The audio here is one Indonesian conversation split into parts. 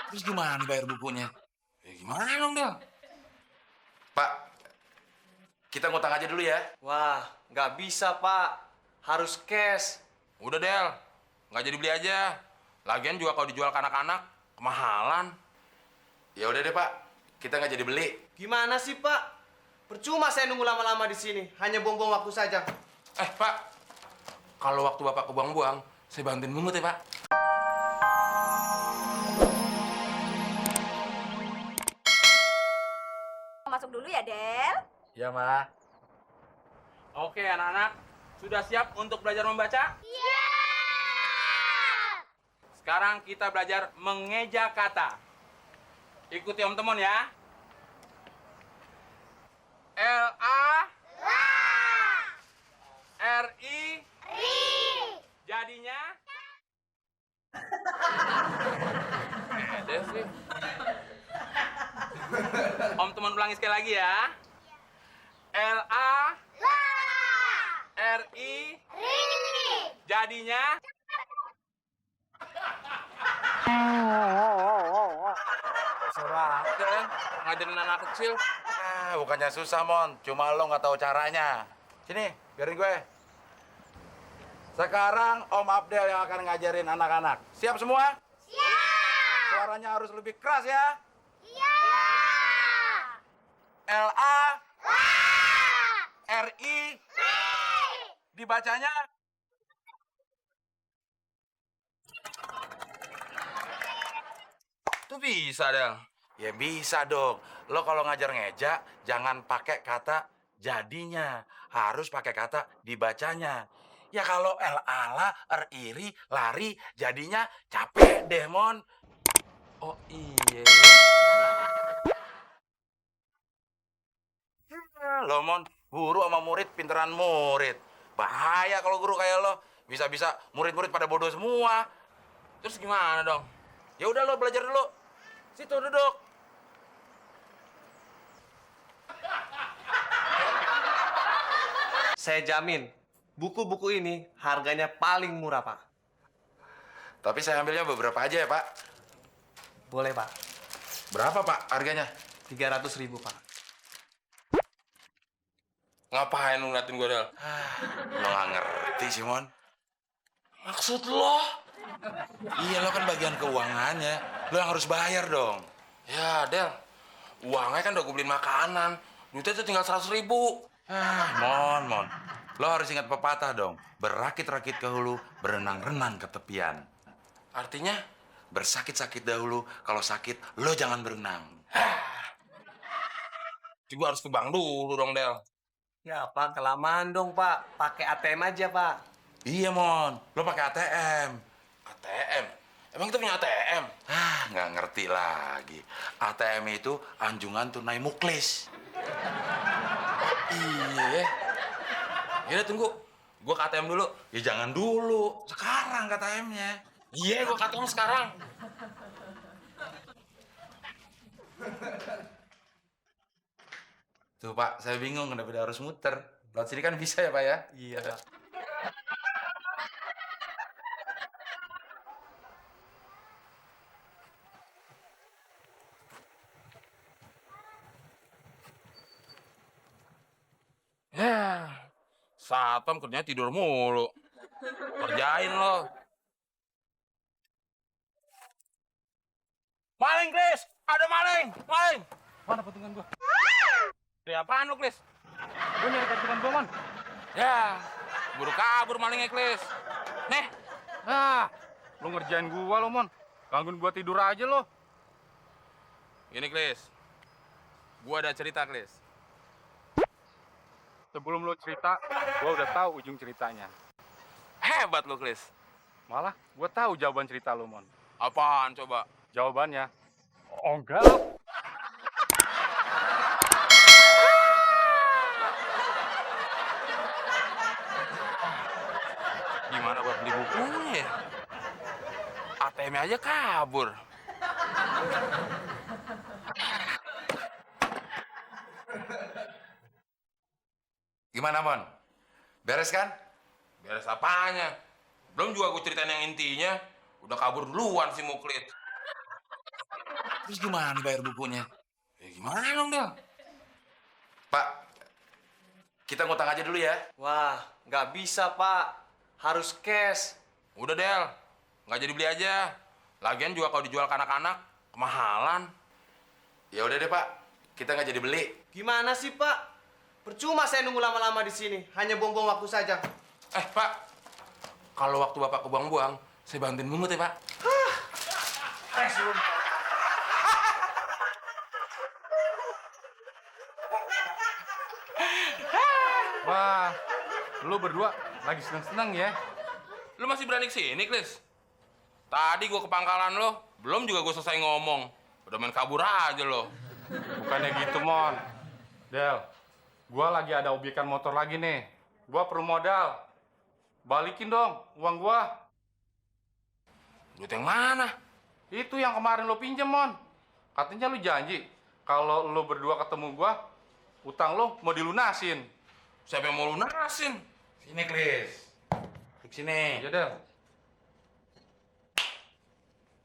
Terus gimana bayar bukunya? Ya gimana dong, Del? Pak, kita ngutang aja dulu ya. Wah, nggak bisa, Pak. Harus cash. Udah, Del. Nggak jadi beli aja. Lagian juga kalau dijual ke anak-anak, kemahalan. Ya udah deh, Pak. Kita nggak jadi beli. Gimana sih, Pak? Percuma saya nunggu lama-lama di sini. Hanya buang-buang waktu saja. Pak. Kalau waktu Bapak kebuang-buang, saya bantuin mungut ya, Pak. Masuk dulu ya, Del. Iya, Ma. Oke, anak-anak. Sudah siap untuk belajar membaca? Iya! Sekarang kita belajar mengeja kata. Ikuti Om Temon ya. L-A La! R-I Ri! jadinya ada sih. Om Temon ulangi sekali lagi ya. L-A La! R-I Ri! jadinya susah kan ngajarin anak kecil. Bukannya susah, Mon. Cuma lo nggak tahu caranya. Sini, biarin gue. Sekarang Om Abdel yang akan ngajarin anak-anak. Siap semua? Siap! Suaranya harus lebih keras ya. Iya! L-A La! R-I Ri! dibacanya tuh bisa, Del. Ya bisa dong. Lo kalau ngajar ngeja, jangan pakai kata jadinya. Harus pakai kata dibacanya. Ya kalau L-ala, R-iri, lari, jadinya capek deh, Mon. Oh iya. Lo, Mon, guru sama murid pinteran murid. Bahaya kalau guru kayak lo. Bisa-bisa murid-murid pada bodoh semua. Terus gimana dong? Ya udah lo belajar dulu. Situ duduk. Saya jamin, buku-buku ini harganya paling murah, Pak. Tapi saya ambilnya beberapa aja ya, Pak. Boleh, Pak. Berapa, Pak, harganya? 300.000, Pak. Ngapain lu ngeliatin gue, Del? Lo nggak ngerti, Simon. Maksud lo? Iya, lo kan bagian keuangannya. Lo yang harus bayar dong. Ya, Del. Uangnya kan udah gue beliin makanan. Duitnya tuh tinggal 100.000. Mon. Lo harus ingat pepatah dong. Berakit-rakit ke hulu, berenang-renang ke tepian. Artinya, bersakit-sakit dahulu. Kalau sakit, lo jangan berenang. Juga harus ke bank dulu dong, Del. Ya, Pak, kelamaan dong, Pak. Pakai ATM aja, Pak. Iya, Mon. Lo pakai ATM. ATM? Emang kita punya ATM? Nggak ngerti lagi. ATM itu anjungan tunai muklis. Iya ya. Yaudah, tunggu. Gua ke ATM dulu. Ya jangan dulu. Sekarang ke ATM-nya. Iya, gua ke ATM sekarang. Tuh, Pak. Saya bingung kenapa dia harus muter. Lewat sini kan bisa ya, Pak ya? Iya, Pak. Ya, Satam kerjanya tidur mulu. Kerjain lo. Maling, Kris! Ada maling! Maling! Mana patungan gua? Dari apaan lo, Kris? Gua nyari patungan gua, Man. Ya, buru kabur malingnya, Kris. Nih, Ah, lu ngerjain gua lo, Mon. Gangguin gua tidur aja lo. gini, Kris. Gua ada cerita, Kris. Sebelum lo cerita, gua udah tahu ujung ceritanya. Hebat lo, Kris. Malah gua tahu jawaban cerita lo, Mon. Apaan coba? Jawabannya, oh enggak lo. Gimana buat beli bukunya ya? ATM-nya aja kabur. Gimana, Mon? Beres kan? Beres apanya? Belum juga gue ceritain yang intinya. Udah kabur duluan si Muklis. Terus gimana bayar bukunya? Ya gimana dong, Del? Pak, kita ngutang aja dulu ya. Wah, nggak bisa, Pak. Harus cash. Udah, Del. Nggak jadi beli aja. Lagian juga kalau dijual ke anak-anak, kemahalan. Ya udah deh, Pak. Kita nggak jadi beli. Gimana sih, Pak? Percuma saya nunggu lama-lama di sini. Hanya buang-buang waktu saja. Pak. Kalau waktu Bapak kebuang-buang, saya bantuin mungut ya, Pak. Wah, lu berdua lagi seneng-seneng ya. Lu masih berani kesini, Klis? Tadi gua ke pangkalan lo, belum juga gua selesai ngomong. Udah main kabur aja lo. Bukannya gitu, Mon. Del, gua lagi ada obyekan motor lagi nih. Gua perlu modal. Balikin dong uang gua. Duit yang mana? Itu yang kemarin lo pinjem, Mon. Katanya lu janji kalau lo berdua ketemu gua, utang lo mau dilunasin. Siapa yang mau lunasin? Sini, Klis. Duduk sini. Ya, Del.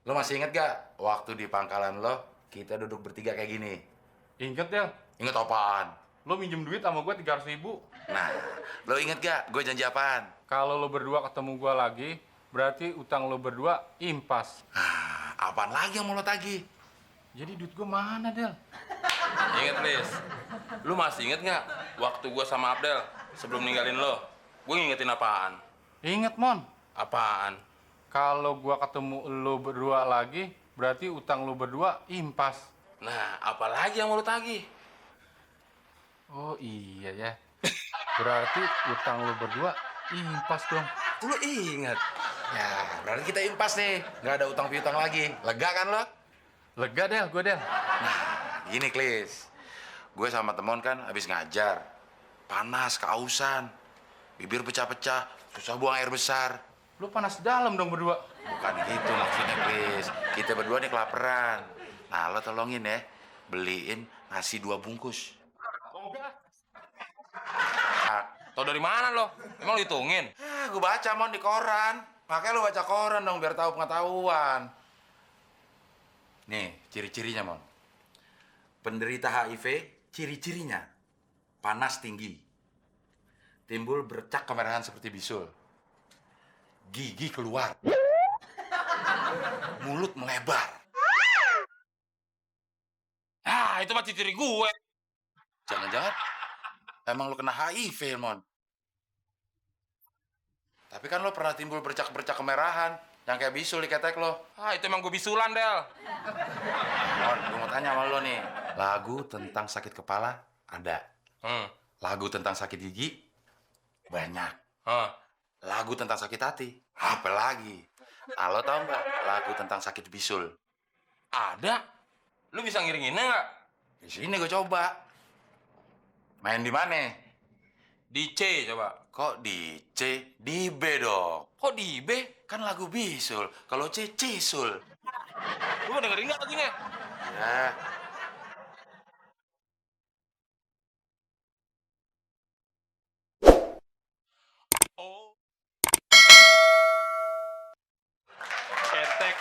Lo masih inget gak waktu di pangkalan lo, kita duduk bertiga kayak gini? Ingat, Del. Inget apaan? Lo minjem duit sama gua 300.000. Nah, lo inget gak gue janji apaan? Kalau lo berdua ketemu gua lagi, berarti utang lo berdua impas. Apaan lagi yang mau lo tagih? Jadi duit gua mana, Del? Ingat, Lis? Lu masih inget nggak waktu gua sama Abdel sebelum ninggalin lo? Gue ngingetin apaan? Ingat, Mon. Apaan? Kalau gua ketemu lo berdua lagi, berarti utang lo berdua impas. Nah, apalagi yang mau lu tagih? Oh iya ya. Berarti utang lo berdua impas dong. Lo inget? Ya, berarti kita impas nih. Nggak ada utang piutang lagi. Lega kan lo? Lega, Del, gua, Del. Gini, Klis. Gue sama temen kan habis ngajar. Panas, kehausan. Bibir pecah-pecah, susah buang air besar. Lo panas dalam dong berdua. Bukan gitu maksudnya, Klis. Kita berdua nih kelaparan. Nah, lo tolongin ya. Beliin nasi 2 bungkus. Tau dari mana lo? Emang lu hitungin? Gue baca, Mon, di koran. Makanya lo baca koran dong, biar tahu pengetahuan. Nih, ciri-cirinya, Mon. Penderita HIV, ciri-cirinya panas tinggi, timbul bercak kemerahan seperti bisul, gigi keluar, mulut melebar. Itu mah ciri gue. Jangan-jangan emang lo kena HIV, Mon. Tapi kan lo pernah timbul bercak-bercak kemerahan yang kayak bisul di ketek lo. Itu emang gue bisulan, Del. Mon, gue mau tanya sama lo nih. Lagu tentang sakit kepala ada. Lagu tentang sakit gigi banyak. Lagu tentang sakit hati apa lagi? Nah, lo tau nggak lagu tentang sakit bisul? Ada. Lu bisa ngiringinnya nggak? Di sini gue coba. Main di mana? Di C coba. Kok di C? Di B dong. Kok di B? Kan lagu bisul. Kalau C, cisul. Lu mau dengerin nggak lagunya? Ya. Oh. Ketek.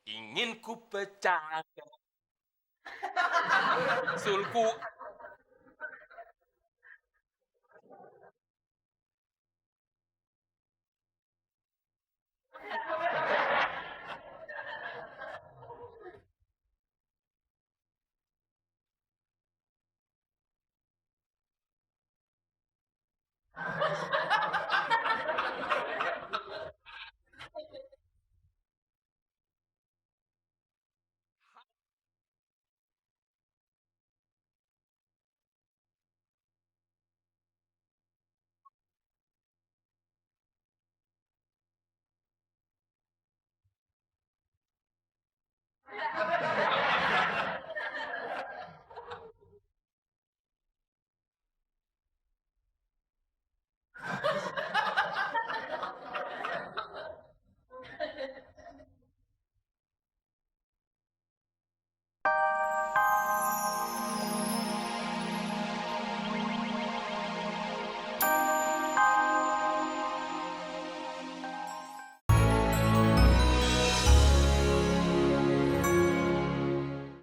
Ingin ku pecahkan sulku.